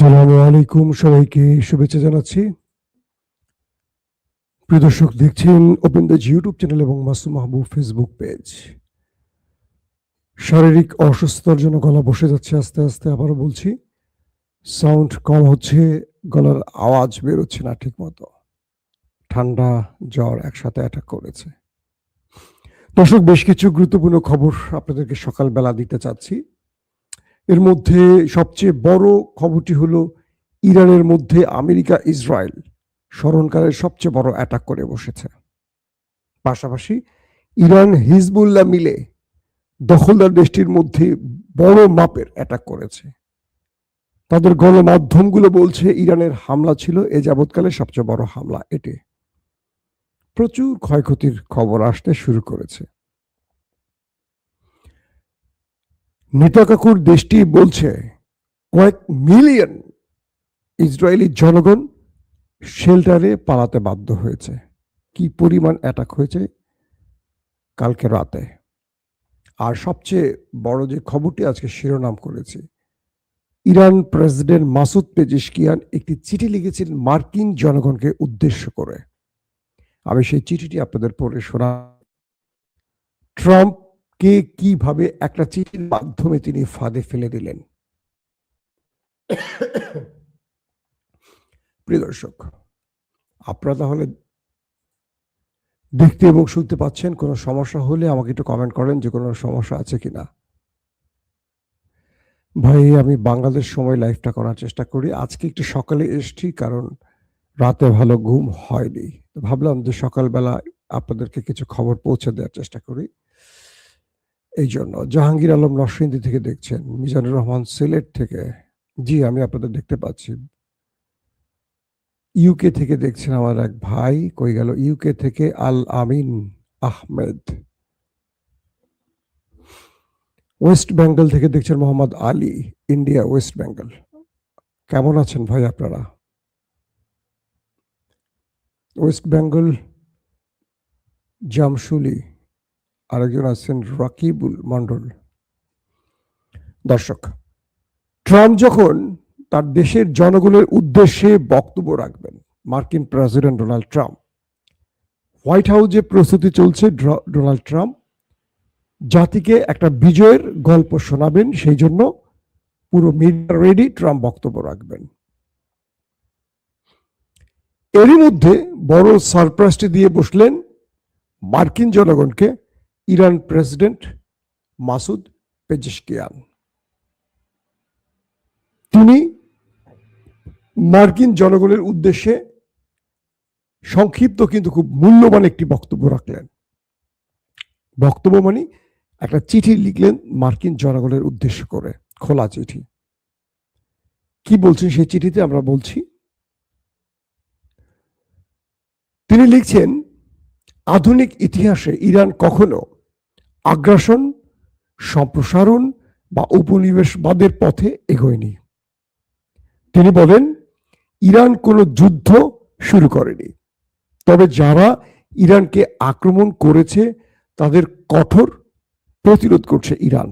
আসসালামু আলাইকুম, সবাইকে শুভেচ্ছা জানাচ্ছি। প্রিয় দর্শক, দেখছেন ওপেন দ্য ইউটিউব চ্যানেল এবং মাসুম মাহবুব ফেসবুক পেজ। শারীরিক অসুস্থতার জন্য গলা বসে যাচ্ছে আস্তে আস্তে, আবারও বলছি, সাউন্ড কম হচ্ছে, গলার আওয়াজ বেরোচ্ছে না ঠিক মতো। ঠান্ডা জ্বর একসাথে অ্যাটাক করেছে। দর্শক, বেশ কিছু গুরুত্বপূর্ণ খবর আপনাদেরকে সকালবেলা দিতে চাচ্ছি। এর মধ্যে সবচেয়ে বড় খবরটি হলো ইরানের মধ্যে আমেরিকা ইসরায়েল স্মরণকালের সবচেয়ে বড় অ্যাটাক করে বসেছে। পাশাপাশি ইরান হিজবুল্লাহ মিলে দখলদার দেশটির মধ্যে বড় মাপের অ্যাটাক করেছে। তাদের গণমাধ্যমগুলো বলছে ইরানের হামলা ছিল এ যাবৎকালে সবচেয়ে বড় হামলা এটি। প্রচুর ক্ষয়ক্ষতির খবর আসতে শুরু করেছে। নেতাকাকুর দেশটি বলছে কয়েক মিলিয়ন ইসরায়েলি জনগণ শেল্টারে পালাতে বাধ্য হয়েছে। কি পরিমাণ অ্যাটাক হয়েছে কালকে রাতে। আর সবচেয়ে বড় যে খবরটি আজকে শিরোনাম করেছি, ইরান প্রেসিডেন্ট মাসুদ পেজেশকিয়ান একটি চিঠি লিখেছেন মার্কিন জনগণকে উদ্দেশ্য করে। আমি সেই চিঠিটি আপনাদের পড়ে শোনা। ট্রাম্পকে কিভাবে একটা চিঠির মাধ্যমে তিনি ফাঁদে ফেলে দিলেন। প্রিয় দর্শক, আপনারা তাহলে দেখতে এবং শুনতে পাচ্ছেন। কোনো সমস্যা হলে আমাকে একটু কমেন্ট করেন যে কোনো সমস্যা আছে কিনা। ভাই, আমি বাংলাদেশ সময় লাইভটা করার চেষ্টা করি। আজকে একটু সকালে এসছি কারণ রাতে ভালো ঘুম হয়নি। ভাবলাম যে সকালবেলা আপনাদেরকে কিছু খবর পৌঁছে দেওয়ার চেষ্টা করি। এই জন্য জাহাঙ্গীর আলম নরসিংদী থেকে দেখছেন, মিজানুর রহমান সিলেট থেকে, জি আমি আপনাদের দেখতে পাচ্ছি। ইউকে থেকে দেখছেন আমার এক ভাই, কই গেল, ইউকে থেকে আল আমিন আহমেদ। ওয়েস্ট বেঙ্গল থেকে দেখছেন মোহাম্মদ আলী, ইন্ডিয়া, ওয়েস্ট বেঙ্গল। কেমন আছেন ভাই আপনারা? ওয়েস্ট বেঙ্গল জামশুলি, আরেকজন আছেন রাকিবুল মন্ডল। দর্শক, ট্রাম্প যখন তার দেশের জনগণের উদ্দেশ্যে বক্তব্য রাখবেন, মার্কিন প্রেসিডেন্ট ডোনাল্ড ট্রাম্প, হোয়াইট হাউসে প্রস্তুতি চলছে ডোনাল্ড ট্রাম্প জাতিকে একটা বিজয়ের গল্প শোনাবেন, সেই জন্য পুরো মিডিয়া রেডি, ট্রাম্প বক্তব্য রাখবেন। এরই মধ্যে বড় সারপ্রাইজটি দিয়ে বসলেন মার্কিন জনগণকে ইরান প্রেসিডেন্ট মাসুদ পেজেশকিয়ান। তিনি মার্কিন জনগণের উদ্দেশ্যে সংক্ষিপ্ত কিন্তু খুব মূল্যবান একটি বক্তব্য রাখলেন। বক্তব্য মানে একটা চিঠি লিখলেন মার্কিন জনগণের উদ্দেশ্য করে, খোলা চিঠি। কি বলছেন সেই চিঠিতে আমরা বলছি। তিনি লিখছেন, আধুনিক ইতিহাসে ইরান কখনো আগ্রাসন, সম্প্রসারণ বা উপনিবেশবাদের পথে এগোয়নি। তিনি বলেন, ইরান কোনো যুদ্ধ শুরু করেনি, তবে যারা ইরানকে আক্রমণ করেছে তাদের কঠোর প্রতিরোধ করছে Iran.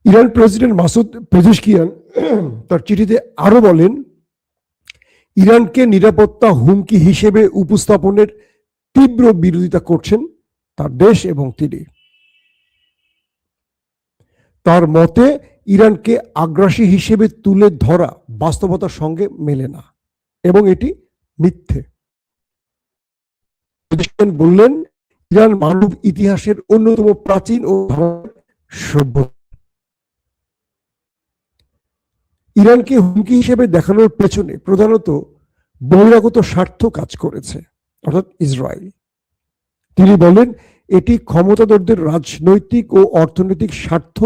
Iran president Masoud Pezeshkian তার চিঠিতে আরো বলেন, ইরানকে নিরাপত্তা হুমকি হিসেবে উপস্থাপনের তীব্র বিরোধিতা করছেন তার দেশ এবং তিনি। তার মতে ইরানকে আগ্রাসী হিসেবে তুলে ধরা বাস্তবতার সঙ্গে মেলে না এবং এটি মিথ্যে। বললেন, ইরান মানব ইতিহাসের অন্যতম প্রাচীন ও সভ্যতা। ইরানকে হুমকি হিসেবে দেখানোর পেছনে প্রধানত বহিরাগত স্বার্থ কাজ করেছে, অর্থাৎ ইসরায়েল। তিনি বলেন, এটি ক্ষমতাধরদের রাজনৈতিক ও অর্থনৈতিক স্বার্থ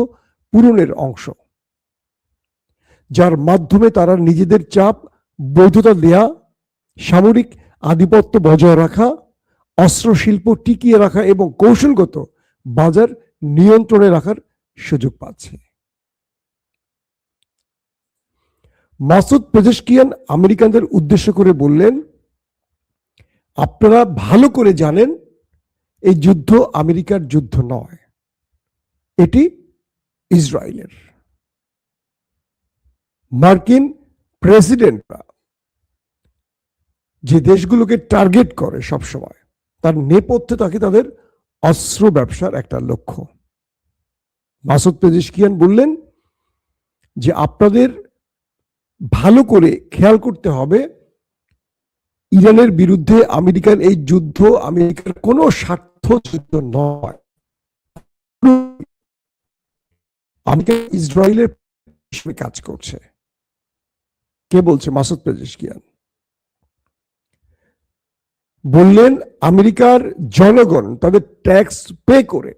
পূরণের অংশ, যার মাধ্যমে তারা নিজেদের চাপ বৈধতা দেয়া, সামরিক আধিপত্য বজায় রাখা, অস্ত্র শিল্প টিকিয়ে রাখা এবং কৌশলগত বাজার নিয়ন্ত্রণে রাখার সুযোগ পাচ্ছে। মাসুদ পেজেশকিয়ান আমেরিকানদের উদ্দেশ্য করে বললেন, আপনারা ভালো করে জানেন এই যুদ্ধ আমেরিকার যুদ্ধ নয়, এটি ইসরায়েলের। মার্কিন প্রেসিডেন্টরা যে দেশগুলোকে টার্গেট করে সবসময়, তার নেপথ্যে থাকে তাদের অস্ত্র ব্যবসার একটা লক্ষ্য। মাসুদ পেজেশকিয়ান বললেন যে আপনাদের ভালো করে খেয়াল করতে হবে, ইরানের বিরুদ্ধে আমেরিকার এই যুদ্ধ আমেরিকার কোনো স্বার্থ যুদ্ধ নয়। আমেরিকা ইসরায়েলের কাজ করছে। কে বলছে? মাসুদ পেজেশকিয়ান বললেন আমেরিকার জনগণ তাদের ট্যাক্স পে করে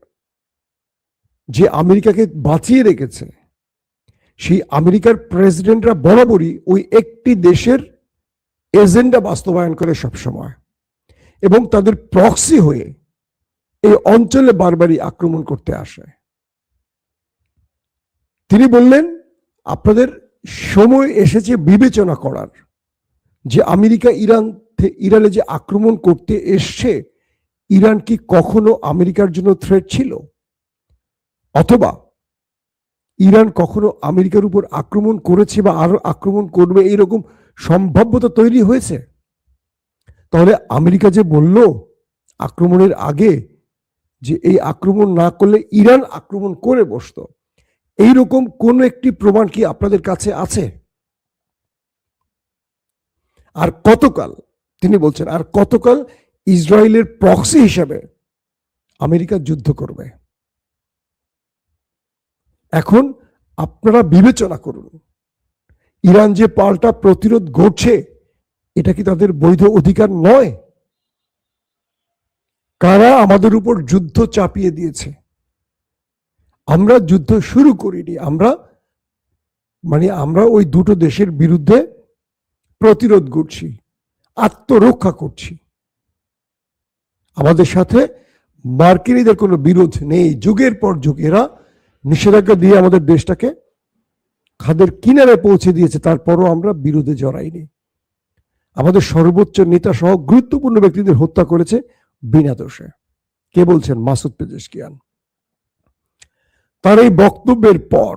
যে আমেরিকাকে বাঁচিয়ে রেখেছে, সেই আমেরিকার প্রেসিডেন্টরা বরাবরই ওই একটি দেশের এজেন্ডা বাস্তবায়ন করে সবসময়, এবং তাদের প্রক্সি হয়ে এই অঞ্চলে বারবারই আক্রমণ করতে আসে। তিনি বললেন আপনাদের সময় এসেছে বিবেচনা করার যে আমেরিকা ইরানে যে আক্রমণ করতে এসছে, ইরান কি কখনো আমেরিকার জন্য থ্রেট ছিল, অথবা ইরান কখনো আমেরিকার উপর আক্রমণ করেছে বা আরো আক্রমণ করবে এইরকম সম্ভাব্যতা তৈরি হয়েছে? তাহলে আমেরিকা যে বলল আক্রমণের আগে যে এই আক্রমণ না করলে ইরান আক্রমণ করে বসতো, এইরকম কোন একটি প্রমাণ কি আপনাদের কাছে আছে? আর কতকাল, তিনি বলছেন, আর কতকাল ইসরায়েলের প্রক্সি হিসেবে আমেরিকা যুদ্ধ করবে? এখন আপনারা বিবেচনা করুন, ইরান যে পাল্টা প্রতিরোধ গড়ছে, এটা কি তাদের বৈধ অধিকার নয়? কারা আমাদের উপর যুদ্ধ চাপিয়ে দিয়েছে? আমরা যুদ্ধ শুরু করিনি, আমরা ওই দুটো দেশের বিরুদ্ধে প্রতিরোধ করছি, আত্মরক্ষা করছি। আমাদের সাথে মার্কিনীদের কোনো বিরোধ নেই। যুগের পর যুগ এরা নিষেধাজ্ঞা দিয়ে আমাদের দেশটাকে খাদের কিনারে পৌঁছে দিয়েছে, তারপরও আমরা বিরোধে জড়াইনি। আমাদের সর্বোচ্চ নেতা সহ গুরুত্বপূর্ণ ব্যক্তিদের হত্যা করেছে বিনা দোষে। কে বলছেন? Masoud Pezeshkian. তার এই বক্তব্যের পর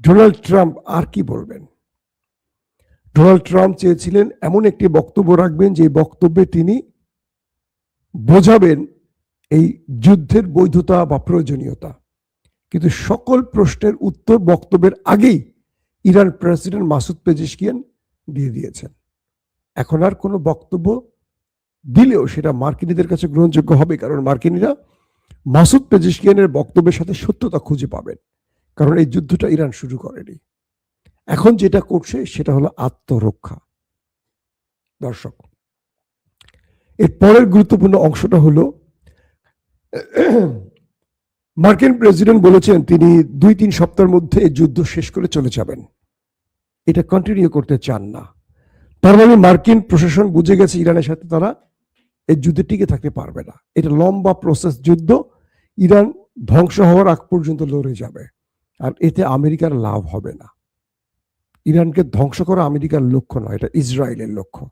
ডোনাল্ড ট্রাম্প আর কি বলবেন? ডোনাল্ড ট্রাম্প চেয়েছিলেন এমন একটি বক্তব্য রাখবেন যে বক্তব্যে তিনি বোঝাবেন এই যুদ্ধের বৈধতা বা প্রয়োজনীয়তা, কিন্তু সকল প্রশ্নের উত্তর বক্তব্যের আগেই ইরান প্রেসিডেন্ট মাসুদ পেজেশকিয়ান দিয়ে দিয়েছেন। এখন আর কোনো বক্তব্য দিলেও সেটা মার্কিনীদের কাছে গ্রহণযোগ্য হবে, কারণ মার্কিনীরা মাসুদ পেজেশকিয়ানের বক্তব্যের সাথে সত্যতা খুঁজে পাবেন, কারণ এই যুদ্ধটা ইরান শুরু করেনি। এখন যেটা করছে সেটা হলো আত্মরক্ষা। দর্শক, এর পরের গুরুত্বপূর্ণ অংশটা হলো মার্কিন প্রেসিডেন্ট বলেছেন তিনি 2-3 সপ্তাহের মধ্যে এই যুদ্ধ শেষ করে চলে যাবেন, এটা কন্টিনিউ করতে চান না। তার মানে মার্কিন প্রশাসন বুঝে গেছে ইরানের সাথে তারা এই যুদ্ধে টিকে থাকতে পারবে না। এটা লম্বা প্রসেস যুদ্ধ, ইরান ধ্বংস হওয়ার আগ পর্যন্ত লড়ে যাবে, আর এতে আমেরিকার লাভ হবে না। ইরানকে ধ্বংস করা আমেরিকার লক্ষ্য নয়, এটা ইসরায়েলের লক্ষ্য।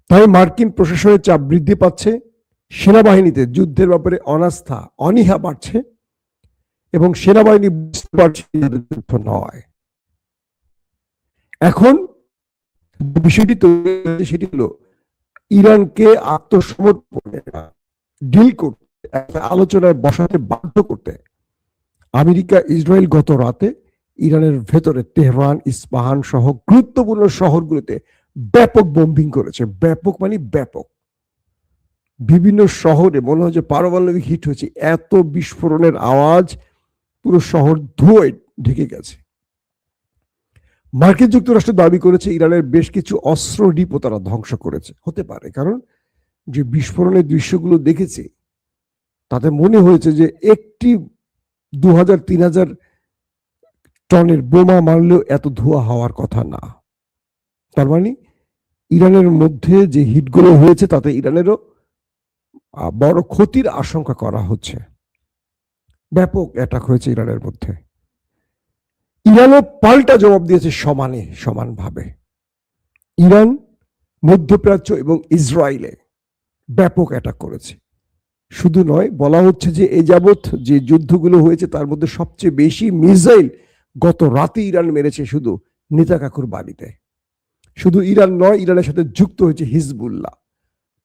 তাই মার্কিন প্রশাসনের চাপ বৃদ্ধি পাচ্ছে, সেনাবাহিনীতে যুদ্ধের ব্যাপারে অনাস্থা অনীহা বাড়ছে, এবং সেনাবাহিনী বুঝতে পারছে যুদ্ধ নয়। এখন বিষয়টি তৈরি, সেটি হলো ইরানকে আত্মসমর্পণে ডিল করতে, একটা আলোচনায় বসাতে বাধ্য করতে আমেরিকা ইসরায়েল গত রাতে ইরানের ভেতরে তেহরান, ইস্পাহান সহ গুরুত্বপূর্ণ শহরগুলোতে ব্যাপক বোম্বিং করেছে। ব্যাপক মানে ব্যাপক, বিভিন্ন শহরে মনে হয় যে পারমাণবিক হিট হয়েছে, এত বিস্ফোরণের আওয়াজ, পুরো শহর ধুয়োয় ঢেকে গেছে। মার্কিন যুক্তরাষ্ট্র দাবি করেছে ইরানের বেশ কিছু অস্ত্র ডিপো তারা ধ্বংস করেছে। হতে পারে, কারণ যে বিস্ফোরণের দৃশ্যগুলো দেখেছে তাতে মনে হয়েছে যে একটি 2000-3000 টনের বোমা মারলেও এত ধোঁয়া হওয়ার কথা না। তার মানে ইরানের মধ্যে যে হিটগুলো হয়েছে তাতে ইরানেরও বড় ক্ষতির আশঙ্কা করা হচ্ছে। ব্যাপক অ্যাটাক হয়েছে ইরানের মধ্যে। ইরানও পাল্টা জবাব দিয়েছে সমানভাবে। ইরান মধ্যপ্রাচ্য এবং ইসরায়েলে ব্যাপক অ্যাটাক করেছে। শুধু নয়, বলা হচ্ছে যে এ যাবৎ যে যুদ্ধগুলো হয়েছে তার মধ্যে সবচেয়ে বেশি মিসাইল গত রাতে ইরান মেরেছে শুধু নেতা কাকুর বাড়িতে। শুধু ইরান নয়, ইরানের সাথে যুক্ত হয়েছে হিজবুল্লাহ।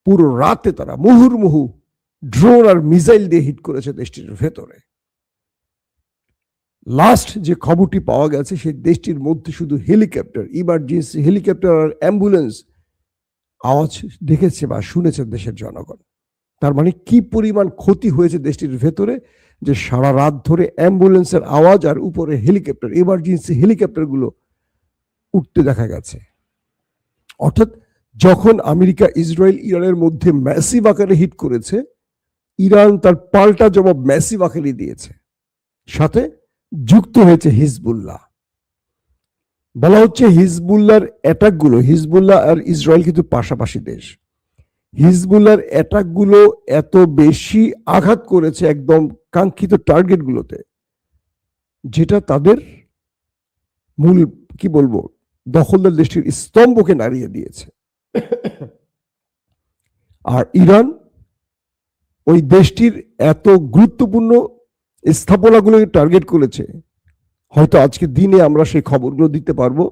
পুরো রাতে তারা মুহুর্মুহু ড্রোন আর মিসাইল দিয়ে হিট করেছে দেশটির ভেতরে। লাস্ট যে খবরটি পাওয়া গেছে, সেই দেশটির মধ্যে শুধু হেলিকপ্টার, ইমার্জেন্সি হেলিকপ্টার আর অ্যাম্বুলেন্স আওয়াজ দেখেছে বা শুনেছে দেশের জনগণ। তার মানে কি পরিমাণ ক্ষতি হয়েছে দেশটির ভেতরে, যে সারা রাত ধরে অ্যাম্বুলেন্সের আওয়াজ আর উপরে হেলিকপ্টার, ইমার্জেন্সি হেলিকপ্টার গুলো উঠতে দেখা গেছে। অর্থাৎ যখন আমেরিকা ইসরায়েল ইরানের মধ্যে ম্যাসিভ আকারে হিট করেছে, ইরান তার পাল্টা জবাব ম্যাসিভ আকারে দিয়েছে। সাথে যুক্ত হয়েছে হিজবুল্লাহ। বলা হচ্ছে হিজবুল্লাহর অ্যাটাকগুলো, হিজবুল্লাহ আর ইসরায়েল কিন্তু পাশাপাশি দেশ, হিজবুল্লাহর অ্যাটাকগুলো এত বেশি আঘাত করেছে একদম কাঙ্ক্ষিত টার্গেটগুলোতে, যেটা তাদের মূল কি বলবো দখলদার দেশটির স্তম্ভকে নাড়িয়ে দিয়েছে। আর ইরান ওই দেশটির এত গুরুত্বপূর্ণ স্থাপনাগুলোকে টার্গেট করেছে। হয়তো আজকে দিনে আমরা সেই খবরগুলো দিতে পারবো,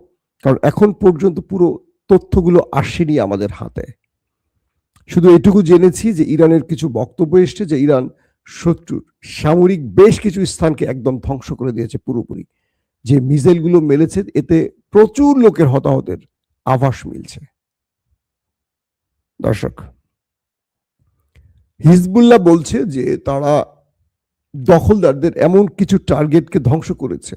কারণ এখন পর্যন্ত পুরো তথ্যগুলো আসেনি আমাদের হাতে। শুধু এটুকু জেনেছি যে ইরানের কিছু বক্তব্য এসছে যে ইরান শত্রুর সামরিক বেশ কিছু স্থানকে একদম ধ্বংস করে দিয়েছে পুরোপুরি। যে মিসাইলগুলো মেরেছে এতে প্রচুর লোকের হতাহতের আভাস মিলছে। দর্শক, হিজবুল্লাহ বলছে যে তারা দখলদারদের এমন কিছু টার্গেটকে ধ্বংস করেছে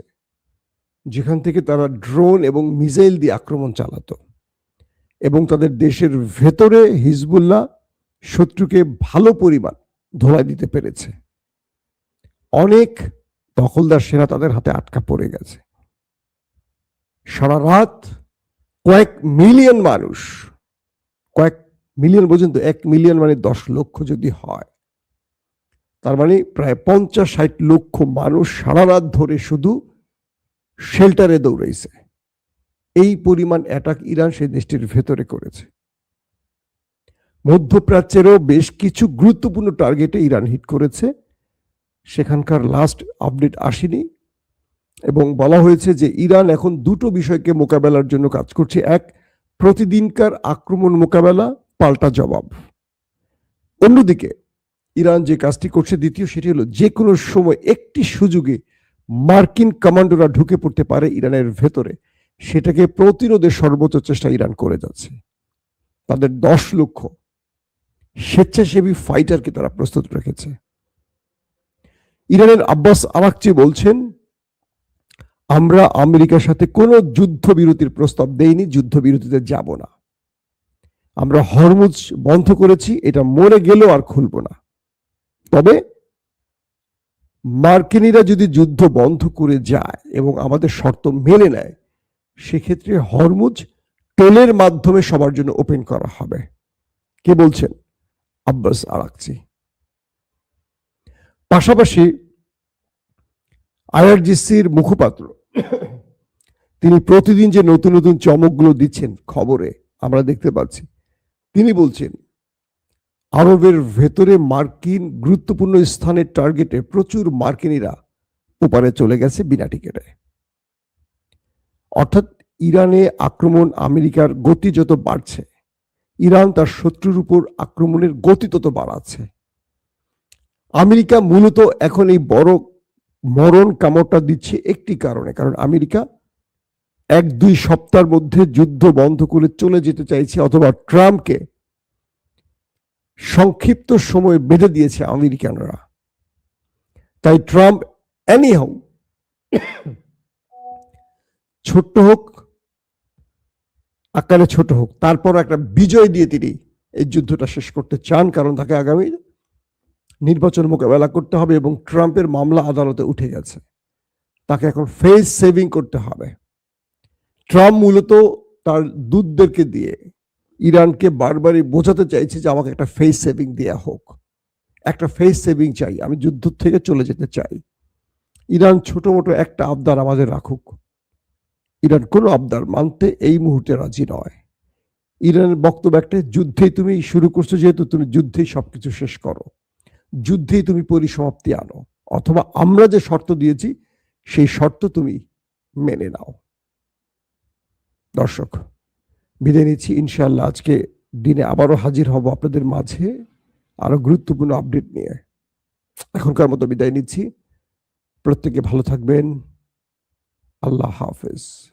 যেখান থেকে তারা ড্রোন এবং মিসাইল দিয়ে আক্রমণ চালাতো, এবং তাদের দেশের ভেতরে হিজবুল্লাহ শত্রুকে ভালো পরিমাণ ধোলাই দিতে পেরেছে। অনেক দখলদার সেনা তাদের হাতে আটকা পড়ে গেছে। সারা রাত কয়েক মিলিয়ন মানুষ, কয়েক মিলিয়ন পর্যন্ত, 1 মিলিয়ন মানে 10 লক্ষ যদি হয়, তার মানে প্রায় 50-60 লক্ষ মানুষ সারা রাত ধরে শুধু শেল্টারে দৌড়াইছে। এই পরিমাণ অ্যাটাক ইরান সেই দেশটির ভেতরে করেছে। মধ্যপ্রাচ্যেরও বেশ কিছু গুরুত্বপূর্ণ টার্গেটে ইরান হিট করেছে, সেখানকার লাস্ট আপডেট আসেনি। এবং বলা হয়েছে যে ইরান এখন দুটো বিষয়কে মোকাবেলার জন্য কাজ করছে। এক, প্রতিদিনকার আক্রমণ মোকাবেলা, পাল্টা জবাব। অন্যদিকে ইরান যে কাজটি করছে দ্বিতীয়, সেটি হলো যে কোনো সময় একটি সুযোগে মার্কিন কমান্ডোরা ঢুকে পড়তে পারে ইরানের ভেতরে, সেটাকে প্রতিরোধের সর্বোচ্চ চেষ্টা ইরান করে যাচ্ছে। তাদের 10 লক্ষ স্বেচ্ছাসেবী ফাইটারকে তারা প্রস্তুত রেখেছে। ইরানের আব্বাস আরাকচি বলছেন, আমরা আমেরিকার সাথে কোনো যুদ্ধবিরতির প্রস্তাব দেইনি, যুদ্ধবিরতিতে যাব না। আমরা হরমুজ বন্ধ করেছি, এটা মরে গেলেও আর খুলব না। তবে মার্কিনীরা যদি যুদ্ধ বন্ধ করে যায় এবং আমাদের শর্ত মেনে নেয়, সেক্ষেত্রে হরমুজ টোলের মাধ্যমে সবার জন্য ওপেন করা হবে। কে বলছেন? Abbas Araghchi. পাশাপাশি আইআরজিসির মুখপাত্র, তিনি প্রতিদিন যে নতুন নতুন চমকগুলো দিচ্ছেন খবরে আমরা দেখতে পাচ্ছি, তিনি বলছেন আরবের ভেতরে মার্কিন গুরুত্বপূর্ণ স্থানের টার্গেটে প্রচুর মার্কিনীরা ওপারে চলে গেছে বিনা টিকেটে। অর্থাৎ ইরানে আক্রমণ, আমেরিকার গতি যত বাড়ছে, ইরান তার শত্রুর উপর আক্রমণের গতি তত বাড়াচ্ছে। আমেরিকা মূলত এখন এই বড় মরণ কামড়টা দিচ্ছে একটি কারণে, কারণ আমেরিকা 1-2 সপ্তাহের মধ্যে যুদ্ধ বন্ধ করে চলে যেতে চাইছে, অথবা ট্রাম্পকে সংক্ষিপ্ত সময় বেঁধে দিয়েছে আমেরিকানরা। তাই ট্রাম্প এনিহাউ ছোট্ট হোক, আকারে ছোট হোক, তারপর একটা বিজয় দিয়ে তিনি এই যুদ্ধটা শেষ করতে চান, কারণ তাকে আগামী নির্বাচন মোকাবেলা করতে হবে এবং ট্রাম্পের মামলা আদালতে উঠে গেছে। তাকে এখন ফেস সেভিং করতে হবে। ট্রাম্প মূলত তার দূতদেরকে দিয়ে ইরানকে বারবারই বোঝাতে চাইছে যে আমাকে একটা ফেস সেভিং দেয়া হোক, একটা ফেস সেভিং চাই, আমি যুদ্ধ থেকে চলে যেতে চাই। ইরান ছোট মোটো একটা আবদার আমাদের রাখুক। ইরান কোনো আবদার মানতে এই মুহূর্তে রাজি নয়। ইরানের বক্তব্য একটা, যুদ্ধেই তুমি শুরু করছো, যেহেতু তুমি যুদ্ধেই সবকিছু শেষ করো, যুদ্ধেই তুমি পরিসমাপ্তি আনো, অথবা আমরা যে শর্ত দিয়েছি সেই শর্ত তুমি মেনে নাও। দর্শক, বিদায় নিচ্ছি। ইনশাআল্লাহ আজকে দিনে আবারও হাজির হব আপনাদের মাঝে আরো গুরুত্বপূর্ণ আপডেট নিয়ে। এখনকার মতো বিদায় নিচ্ছি। প্রত্যেকে ভালো থাকবেন। আল্লাহ হাফেজ।